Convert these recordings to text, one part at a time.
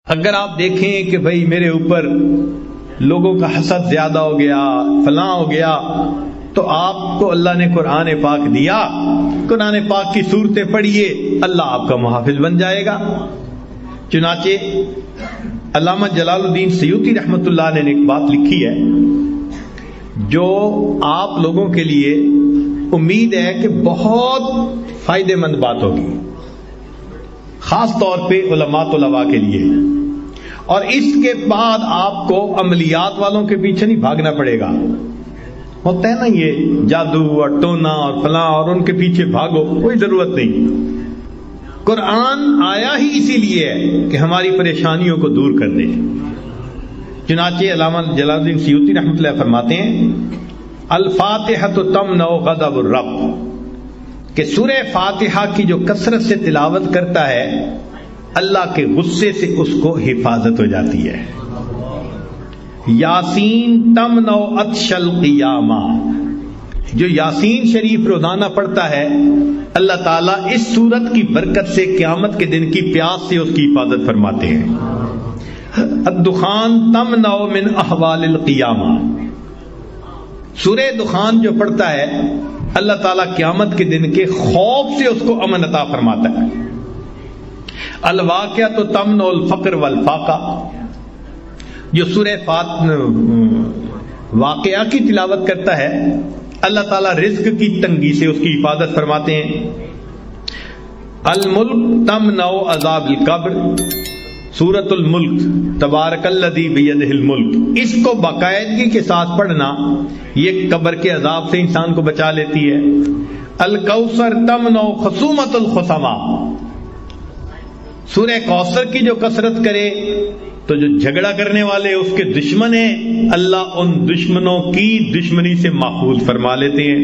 اگر آپ دیکھیں کہ بھئی میرے اوپر لوگوں کا حسد زیادہ ہو گیا، فلاں ہو گیا، تو آپ کو اللہ نے قرآن پاک دیا، قرآن پاک کی صورتیں پڑھیے، اللہ آپ کا محافظ بن جائے گا۔ چنانچہ علامہ جلال الدین سیوطی رحمۃ اللہ علیہ نے ایک بات لکھی ہے جو آپ لوگوں کے لیے امید ہے کہ بہت فائدہ مند بات ہوگی، خاص طور پہ علماء طلباء کے لیے، اور اس کے بعد آپ کو عملیات والوں کے پیچھے نہیں بھاگنا پڑے گا۔ ہوتا ہے نا یہ جادو اور ٹونا اور فلاں اور ان کے پیچھے بھاگو، کوئی ضرورت نہیں۔ قرآن آیا ہی اسی لیے ہے کہ ہماری پریشانیوں کو دور کر دے۔ چنانچہ علامہ جلال الدین سیوطی رحمۃ اللہ فرماتے ہیں الفاتحہ تمنع غضب الرب، کہ سورہ فاتحہ کی جو کثرت سے تلاوت کرتا ہے اللہ کے غصے سے اس کو حفاظت ہو جاتی ہے۔ یاسین تمنع عطش القیامہ، جو یاسین شریف روزانہ پڑھتا ہے اللہ تعالیٰ اس سورت کی برکت سے قیامت کے دن کی پیاس سے اس کی حفاظت فرماتے ہیں۔ الدخان تمنع من احوال القیامہ، سورہ دخان جو پڑھتا ہے اللہ تعالیٰ قیامت کے دن کے خوف سے اس کو امن عطا فرماتا ہے۔ الواقعۃ تمنع الفقر والفاقہ، جو سورہ واقعہ کی تلاوت کرتا ہے اللہ تعالیٰ رزق کی تنگی سے اس کی حفاظت فرماتے ہیں۔ الملک تمنع عذاب القبر، سورۃ الملک تبارک الذی بیدہ الملک، اس کو باقاعدگی کے ساتھ پڑھنا یہ قبر کے عذاب سے انسان کو بچا لیتی ہے۔ الکوثر تمنع خصومۃ الخصماء، سورہ کوثر کی جو کثرت کرے تو جو جھگڑا کرنے والے اس کے دشمن ہیں اللہ ان دشمنوں کی دشمنی سے محفوظ فرما لیتے ہیں۔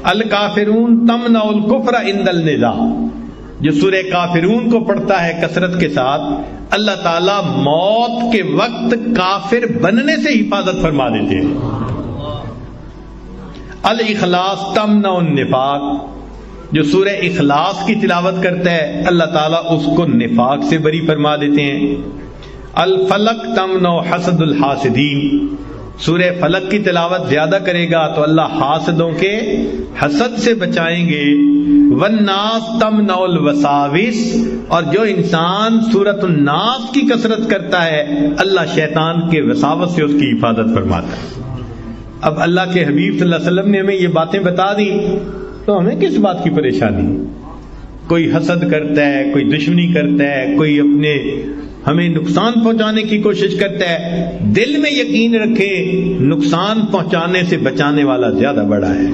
الکافرون تمنع الکفر عند النزاع، جو سورہ کافرون کو پڑھتا ہے کثرت کے ساتھ اللہ تعالیٰ موت کے وقت کافر بننے سے حفاظت فرما دیتے ہیں۔ الاخلاص تمنع النفاق، جو سورہ اخلاص کی تلاوت کرتا ہے اللہ تعالیٰ اس کو نفاق سے بری فرما دیتے ہیں۔ الفلق تمنع حسد الحاسدین، سورہ فلق کی تلاوت زیادہ کرے گا تو اللہ حاسدوں کے حسد سے بچائیں گے۔ والناس تمنع الوساوس، اور جو انسان سورۃ الناس کی کثرت کرتا ہے اللہ شیطان کے وساوس سے اس کی حفاظت فرماتا ہے۔ اب اللہ کے حبیب صلی اللہ علیہ وسلم نے ہمیں یہ باتیں بتا دی تو ہمیں کس بات کی پریشانی؟ کوئی حسد کرتا ہے، کوئی دشمنی کرتا ہے، کوئی اپنے ہمیں نقصان پہنچانے کی کوشش کرتا ہے، دل میں یقین رکھے نقصان پہنچانے سے بچانے والا زیادہ بڑا ہے۔